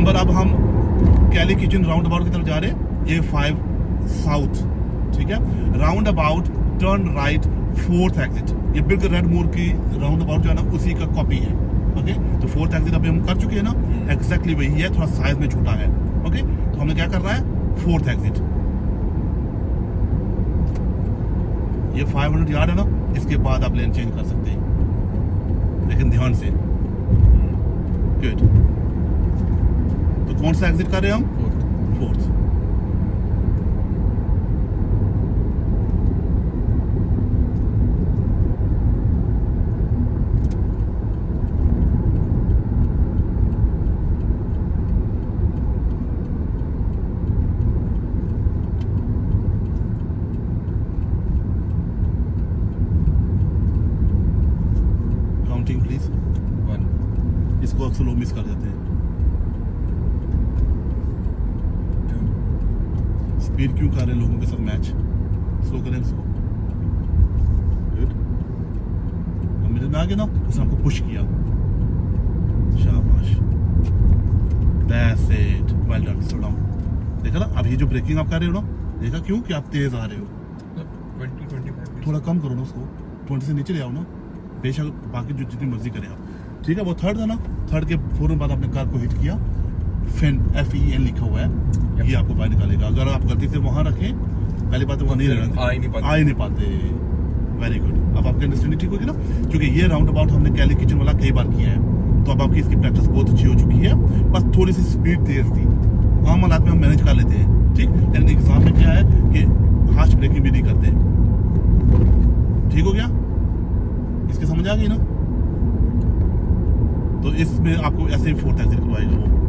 Number अब हम कैली kitchen round about की तरफ जा रहे हैं, ये 5 साउथ, ठीक है। Round about turn right 4th exit, ये बिल्कुल रेड मोर की राउंड अबाउट जो है ना उसी का कॉपी है। ओके, तो 4th एग्जिट अभी हम कर चुके हैं ना, एग्जैक्टली वही है, थोड़ा साइज में छोटा है। ओके, तो हमने क्या कर रहा है 4th एग्जिट, ये 500 यार्ड है ना, इसके बाद आप लेन चेंज कर सकते हैं, लेकिन ध्यान से। गुड, तो कौन सा एग्जिट कर रहे हैं हम? 4th। Counting please. 1 इसको अक्सर लोग मिस कर देते हैं। 2 स्पीड क्यों कर रहे हैं लोगों के साथ मैच? स्लो करें उसको। गुड, अब मिनट में आ गए ना, उसने हमको पुश किया, शाबाश, that's it, well done, slow down. देखा ना, अब ये जो ब्रेकिंग आप कर रहे हो ना, देखा क्यों कि आप तेज आ रहे हो। 20-25 थोड़ा कम करो ना उसको, 20 से नीचे ले आओ ना, बेशक बाकी जो जितनी मर्जी करें आप, ठीक है। वो थर्ड था ना, थर्ड के फौरन बाद आपने कार को हिट किया, FEN FEN लिखा हुआ है, ये आपको बाहर निकालेगा। अगर आप गलती से वहां रखें, पहली बात तो वहाँ नहीं रहना, आ ही नहीं पाते। वेरी गुड, अब आपकी अंडरस्टैंडिंग ठीक होगी ना, क्योंकि ये राउंड अबाउट हमने कैली किचन वाला कई बार किया है, तो अब आपकी इसकी प्रैक्टिस बहुत अच्छी हो चुकी है। बस थोड़ी सी स्पीड तेज थी, आम हालात में हम मैनेज कर लेते हैं, ठीक। लेकिन एग्जाम में क्या है कि हार्श ब्रेकिंग भी नहीं करते। ठीक हो गया, इसकी समझ आ गई ना। तो इसमें आपको ऐसे ही 4th एग्जिट करवाएगा वो।